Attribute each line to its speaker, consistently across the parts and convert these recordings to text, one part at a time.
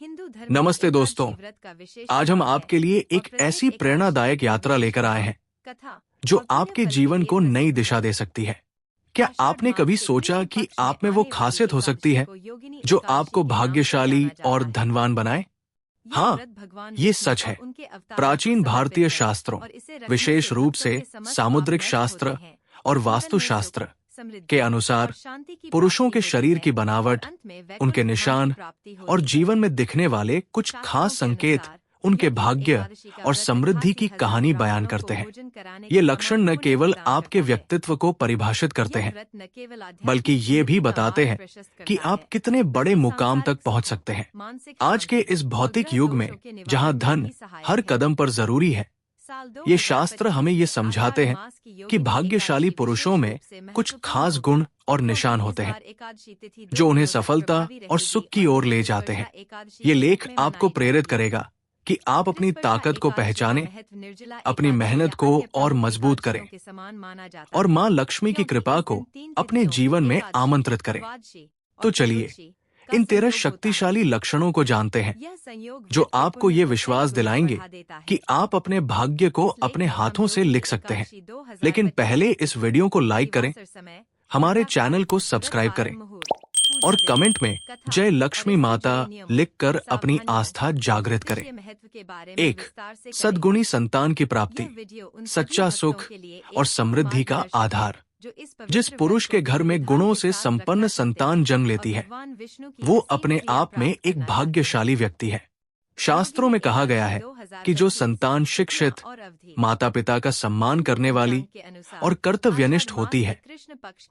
Speaker 1: हिंदू धर्म
Speaker 2: नमस्ते दोस्तों, आज हम आपके लिए एक ऐसी प्रेरणादायक यात्रा लेकर आए हैं जो आपके जीवन को नई दिशा दे सकती है। क्या आपने कभी सोचा कि आप में वो खासियत हो सकती है जो आपको भाग्यशाली और धनवान बनाए? हाँ, ये सच है। प्राचीन भारतीय शास्त्रों, विशेष रूप से सामुद्रिक शास्त्र और वास्तुशास्त्र के अनुसार पुरुषों के शरीर की बनावट, उनके निशान और जीवन में दिखने वाले कुछ खास संकेत उनके भाग्य और समृद्धि की कहानी बयान करते हैं। ये लक्षण न केवल आपके व्यक्तित्व को परिभाषित करते हैं, बल्कि ये भी बताते हैं कि आप कितने बड़े मुकाम तक पहुंच सकते हैं। आज के इस भौतिक युग में, जहां धन हर कदम पर जरूरी है, ये शास्त्र हमें ये समझाते हैं कि भाग्यशाली पुरुषों में कुछ खास गुण और निशान होते हैं जो उन्हें सफलता और सुख की ओर ले जाते हैं। ये लेख आपको प्रेरित करेगा कि आप अपनी ताकत को पहचानें, अपनी मेहनत को और मजबूत करें और मां लक्ष्मी की कृपा को अपने जीवन में आमंत्रित करें। तो चलिए इन 13 शक्तिशाली लक्षणों को जानते हैं जो आपको ये विश्वास दिलाएंगे कि आप अपने भाग्य को अपने हाथों से लिख सकते हैं। लेकिन पहले इस वीडियो को लाइक करें, हमारे चैनल को सब्सक्राइब करें और कमेंट में जय लक्ष्मी माता लिखकर अपनी आस्था जागृत करें। 1. सद्गुणी संतान की प्राप्ति, सच्चा सुख और समृद्धि का आधार। जिस पुरुष के घर में गुणों से संपन्न संतान जन्म लेती है, वो अपने आप में एक भाग्यशाली व्यक्ति है। शास्त्रों में कहा गया है कि जो संतान शिक्षित, माता पिता का सम्मान करने वाली और कर्तव्यनिष्ठ होती है,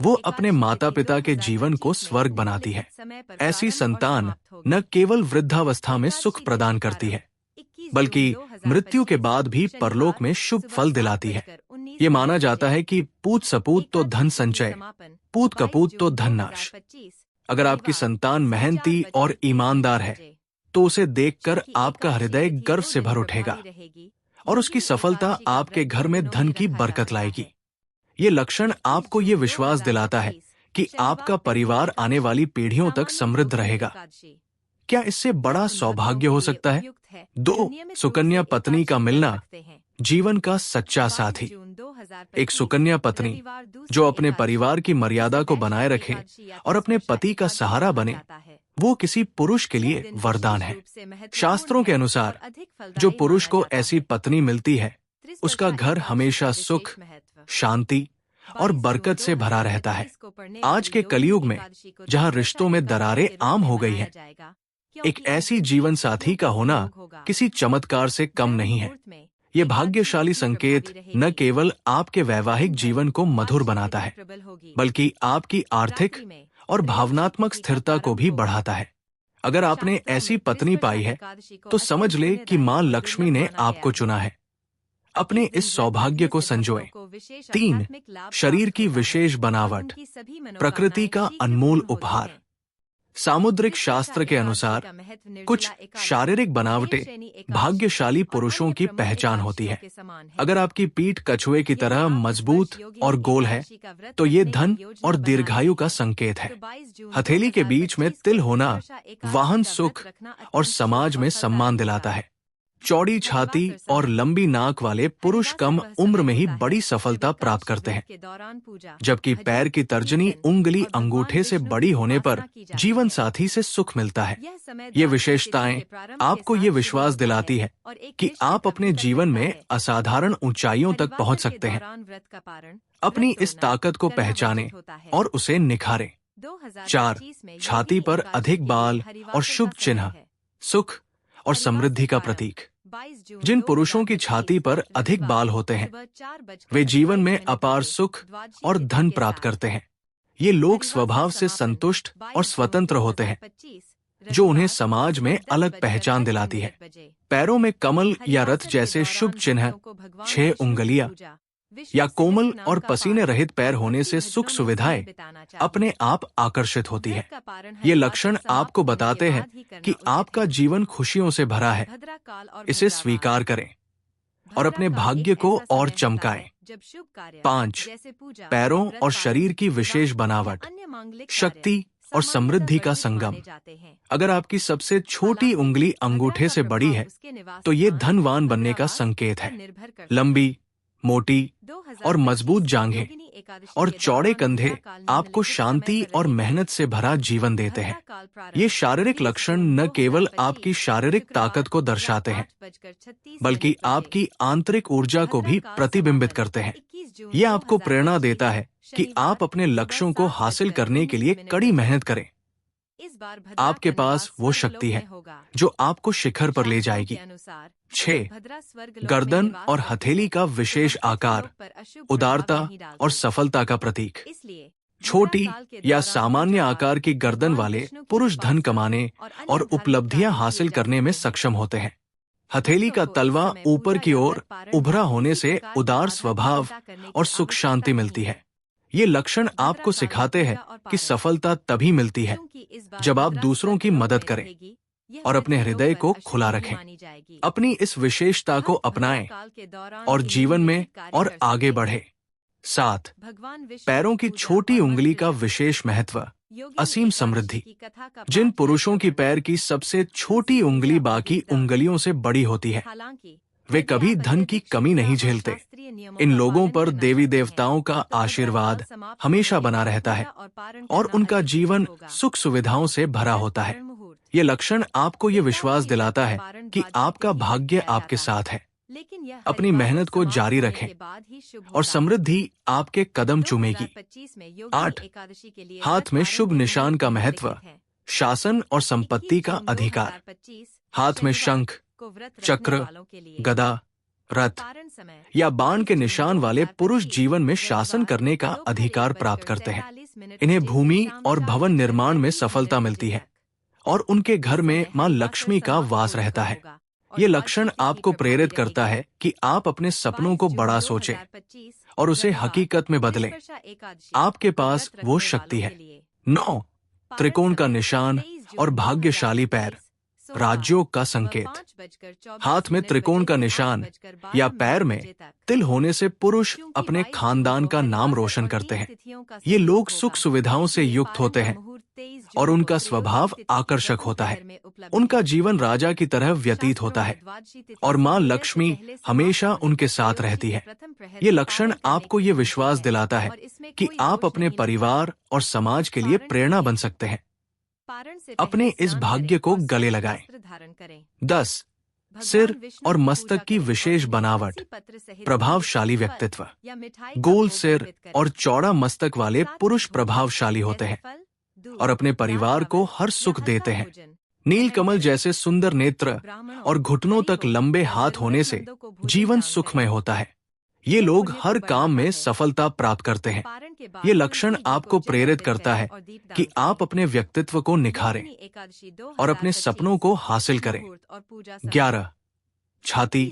Speaker 2: वो अपने माता पिता के जीवन को स्वर्ग बनाती है। ऐसी संतान न केवल वृद्धावस्था में सुख प्रदान करती है, बल्कि मृत्यु के बाद भी परलोक में शुभ फल दिलाती है। ये माना जाता है कि पूत सपूत तो धन संचय, पूत कपूत तो धन नाश। अगर आपकी संतान मेहनती और ईमानदार है, तो उसे देखकर आपका हृदय गर्व से भर उठेगा और उसकी सफलता आपके घर में धन की बरकत लाएगी। ये लक्षण आपको ये विश्वास दिलाता है कि आपका परिवार आने वाली पीढ़ियों तक समृद्ध रहेगा। क्या इससे बड़ा सौभाग्य हो सकता है? 2. सुकन्या पत्नी का मिलना, जीवन का सच्चा साथी। एक सुकन्या पत्नी जो अपने परिवार की मर्यादा को बनाए रखे और अपने पति का सहारा बने, वो किसी पुरुष के लिए वरदान है। शास्त्रों के अनुसार जो पुरुष को ऐसी पत्नी मिलती है, उसका घर हमेशा सुख, शांति और बरकत से भरा रहता है। आज के कलयुग में, जहां रिश्तों में दरारें आम हो गई हैं, एक ऐसी जीवन साथी का होना किसी चमत्कार से कम नहीं है। ये भाग्यशाली संकेत न केवल आपके वैवाहिक जीवन को मधुर बनाता है, बल्कि आपकी आर्थिक और भावनात्मक स्थिरता को भी बढ़ाता है। अगर आपने ऐसी पत्नी पाई है, तो समझ ले कि मां लक्ष्मी ने आपको चुना है। अपने इस सौभाग्य को संजोएं। 3. शरीर की विशेष बनावट, प्रकृति का अनमोल उपहार। सामुद्रिक शास्त्र के अनुसार कुछ शारीरिक बनावटें भाग्यशाली पुरुषों की पहचान होती है। अगर आपकी पीठ कछुए की तरह मजबूत और गोल है, तो ये धन और दीर्घायु का संकेत है। हथेली के बीच में तिल होना वाहन सुख और समाज में सम्मान दिलाता है। चौड़ी छाती और लंबी नाक वाले पुरुष कम उम्र में ही बड़ी सफलता प्राप्त करते हैं, जबकि पैर की तर्जनी उंगली अंगूठे से बड़ी होने पर जीवन साथी से सुख मिलता है। ये विशेषताएं आपको ये विश्वास दिलाती है कि आप अपने जीवन में असाधारण ऊंचाइयों तक पहुंच सकते हैं। अपनी इस ताकत को पहचानें और उसे निखारें। 4. छाती पर अधिक बाल और शुभ चिन्ह, सुख और समृद्धि का प्रतीक। जिन पुरुषों की छाती पर अधिक बाल होते हैं, वे जीवन में अपार सुख और धन प्राप्त करते हैं। ये लोग स्वभाव से संतुष्ट और स्वतंत्र होते हैं, जो उन्हें समाज में अलग पहचान दिलाती है। पैरों में कमल या रथ जैसे शुभ चिन्ह, 6 उंगलियां या कोमल और पसीने रहित पैर होने से सुख सुविधाएं अपने आप आकर्षित होती है। ये लक्षण आपको बताते हैं कि आपका जीवन खुशियों से भरा है। इसे स्वीकार करें और अपने भाग्य को और चमकाएं। 5. पैरों और शरीर की विशेष बनावट, शक्ति और समृद्धि का संगम। अगर आपकी सबसे छोटी उंगली अंगूठे से बड़ी है तो ये धनवान बनने का संकेत है। लंबी, मोटी और मजबूत जांघें और चौड़े कंधे आपको शांति और मेहनत से भरा जीवन देते हैं। ये शारीरिक लक्षण न केवल आपकी शारीरिक ताकत को दर्शाते हैं बल्कि आपकी आंतरिक ऊर्जा को भी प्रतिबिंबित करते हैं। ये आपको प्रेरणा देता है कि आप अपने लक्ष्यों को हासिल करने के लिए कड़ी मेहनत करें। आपके पास वो शक्ति है जो आपको शिखर पर ले जाएगी। 6. गर्दन और हथेली का विशेष आकार उदारता और सफलता का प्रतीक। छोटी या सामान्य आकार की गर्दन वाले पुरुष धन कमाने और उपलब्धियां हासिल करने में सक्षम होते हैं। हथेली का तलवा ऊपर की ओर उभरा होने से उदार स्वभाव और सुख शांति मिलती है। ये लक्षण आपको सिखाते हैं कि सफलता तभी मिलती है जब आप दूसरों की मदद करें और अपने हृदय को खुला रखें। अपनी इस विशेषता को अपनाएं और जीवन में और आगे बढ़े। 7. पैरों की छोटी उंगली का विशेष महत्व असीम समृद्धि। जिन पुरुषों की पैर की सबसे छोटी उंगली बाकी उंगलियों से बड़ी होती है वे कभी धन की कमी नहीं झेलते। इन लोगों पर देवी देवताओं का आशीर्वाद हमेशा बना रहता है और उनका जीवन सुख सुविधाओं से भरा होता है। ये लक्षण आपको ये विश्वास दिलाता है कि आपका भाग्य आपके साथ है। अपनी मेहनत को जारी रखें और समृद्धि आपके कदम चूमेगी। 8. हाथ में शुभ निशान का महत्व शासन और संपत्ति का अधिकार। हाथ में शंख, चक्र, गदा, रथ या बाण के निशान वाले पुरुष जीवन में शासन करने का अधिकार प्राप्त करते हैं। इन्हें भूमि और भवन निर्माण में सफलता मिलती है और उनके घर में मां लक्ष्मी का वास रहता है। ये लक्षण आपको प्रेरित करता है कि आप अपने सपनों को बड़ा सोचें और उसे हकीकत में बदलें। आपके पास वो शक्ति है। 9. त्रिकोण का निशान और भाग्यशाली पैर राजयोग का संकेत। हाथ में त्रिकोण का निशान या पैर में तिल होने से पुरुष अपने खानदान का नाम रोशन करते हैं। ये लोग सुख सुविधाओं से युक्त होते हैं और उनका स्वभाव आकर्षक होता है। उनका जीवन राजा की तरह व्यतीत होता है और मां लक्ष्मी हमेशा उनके साथ रहती है। ये लक्षण आपको ये विश्वास दिलाता है कि आप अपने परिवार और समाज के लिए प्रेरणा बन सकते हैं। अपने इस भाग्य को गले लगाएं। 10. सिर और मस्तक की विशेष बनावट प्रभावशाली व्यक्तित्व। गोल सिर और चौड़ा मस्तक वाले पुरुष प्रभावशाली होते हैं और अपने परिवार को हर सुख देते हैं। नीलकमल जैसे सुंदर नेत्र और घुटनों तक लंबे हाथ होने से जीवन सुखमय होता है। ये लोग हर काम में सफलता प्राप्त करते हैं। ये लक्षण आपको प्रेरित करता है कि आप अपने व्यक्तित्व को निखारें और अपने सपनों को हासिल करें। 11. छाती,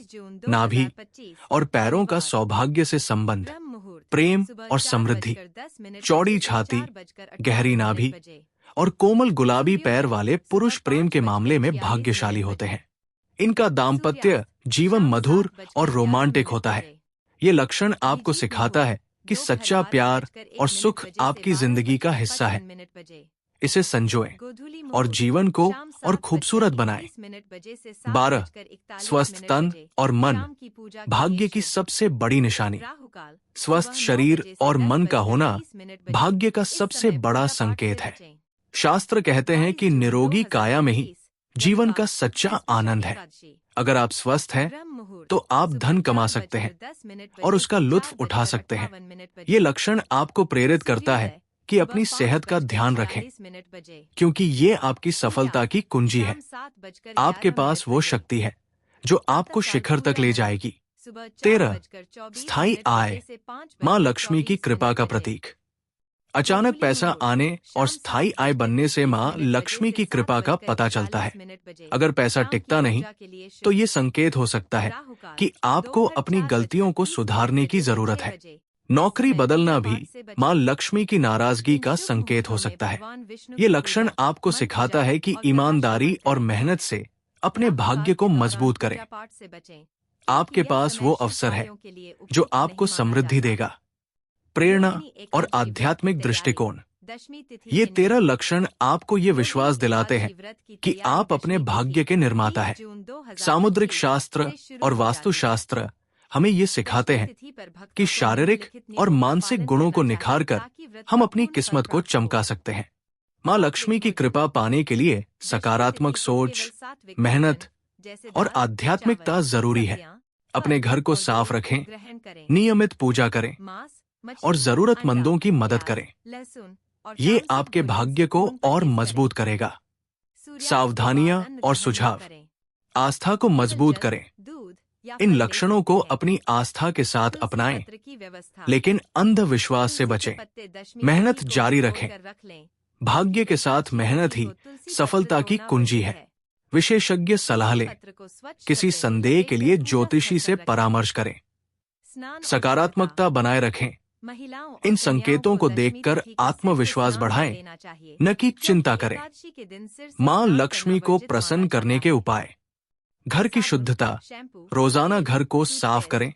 Speaker 2: नाभि और पैरों का सौभाग्य से संबंध प्रेम और समृद्धि। चौड़ी छाती, गहरी नाभि और कोमल गुलाबी पैर वाले पुरुष प्रेम के मामले में भाग्यशाली होते हैं। इनका दाम्पत्य जीवन मधुर और रोमांटिक होता है। ये लक्षण आपको सिखाता है कि सच्चा प्यार और सुख आपकी जिंदगी का हिस्सा है। इसे संजोएं और जीवन को और खूबसूरत बनाएं। 12. स्वस्थ तन और मन भाग्य की सबसे बड़ी निशानी। स्वस्थ शरीर और मन का होना भाग्य का सबसे बड़ा संकेत है। शास्त्र कहते हैं कि निरोगी काया में ही जीवन का सच्चा आनंद है। अगर आप स्वस्थ हैं तो आप धन कमा सकते हैं और उसका लुत्फ उठा सकते हैं। ये लक्षण आपको प्रेरित करता है कि अपनी सेहत का ध्यान रखें क्योंकि ये आपकी सफलता की कुंजी है। आपके पास वो शक्ति है जो आपको शिखर तक ले जाएगी। 13. स्थायी आय मां लक्ष्मी की कृपा का प्रतीक। अचानक पैसा आने और स्थायी आय बनने से मां लक्ष्मी की कृपा का पता चलता है। अगर पैसा टिकता नहीं तो ये संकेत हो सकता है कि आपको अपनी गलतियों को सुधारने की जरूरत है। नौकरी बदलना भी मां लक्ष्मी की नाराजगी का संकेत हो सकता है। ये लक्षण आपको सिखाता है कि ईमानदारी और मेहनत से अपने भाग्य को मजबूत करें। आपके पास वो अवसर है जो आपको समृद्धि देगा। प्रेरणा और आध्यात्मिक दृष्टिकोण ये 13 लक्षण आपको ये विश्वास दिलाते हैं कि आप अपने भाग्य के निर्माता हैं। सामुद्रिक शास्त्र और वास्तुशास्त्र हमें ये सिखाते हैं कि शारीरिक और मानसिक गुणों को निखारकर हम अपनी किस्मत को चमका सकते हैं। माँ लक्ष्मी की कृपा पाने के लिए सकारात्मक सोच, मेहनत और आध्यात्मिकता जरूरी है। अपने घर को साफ रखें, नियमित पूजा करें और जरूरतमंदों की मदद करें। ये आपके भाग्य को और मजबूत करेगा। सावधानियां और सुझाव। आस्था को मजबूत करें। इन लक्षणों को अपनी आस्था के साथ अपनाएं, लेकिन अंधविश्वास से बचें। मेहनत जारी रखें। भाग्य के साथ मेहनत ही सफलता की कुंजी है। विशेषज्ञ सलाह लें। किसी संदेह के लिए ज्योतिषी से परामर्श करें। सकारात्मकता बनाए रखें। इन संकेतों को देखकर आत्मविश्वास बढ़ाएं, न कि चिंता करें। मां लक्ष्मी को प्रसन्न करने के उपाय। घर की शुद्धता। रोजाना घर को साफ करें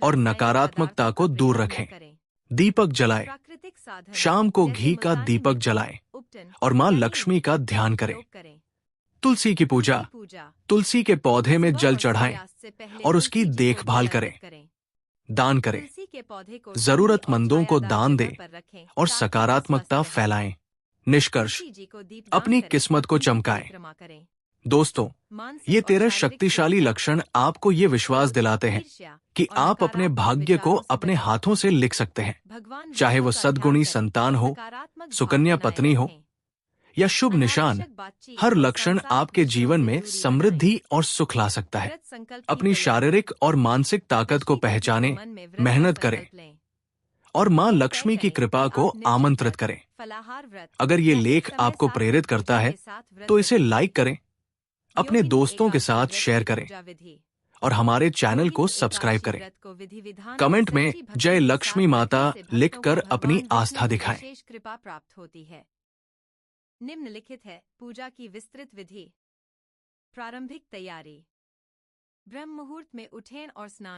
Speaker 2: और नकारात्मकता को दूर रखें। दीपक जलाएं। शाम को घी का दीपक जलाएं और मां लक्ष्मी का ध्यान करें। तुलसी की पूजा। तुलसी के पौधे में जल चढ़ाएं और उसकी देखभाल करें। दान करें। जरूरतमंदों को दान दें और सकारात्मकता फैलाएं। निष्कर्ष, अपनी किस्मत को चमकाएं। दोस्तों, ये 13 शक्तिशाली लक्षण आपको ये विश्वास दिलाते हैं कि आप अपने भाग्य को अपने हाथों से लिख सकते हैं। चाहे वो सद्गुणी संतान हो, सुकन्या पत्नी हो या शुभ निशान, हर लक्षण आपके जीवन में समृद्धि और सुख ला सकता है। अपनी शारीरिक और मानसिक ताकत को पहचानें, मेहनत करें और मां लक्ष्मी की कृपा को आमंत्रित करें। अगर ये लेख आपको प्रेरित करता है तो इसे लाइक करें, अपने दोस्तों के साथ शेयर करें और हमारे चैनल को सब्सक्राइब करें। कमेंट में जय लक्ष्मी माता लिखकर अपनी आस्था दिखाएं।
Speaker 1: निम्नलिखित है पूजा की विस्तृत विधि। प्रारंभिक तैयारी। ब्रह्म मुहूर्त में उठें और स्नान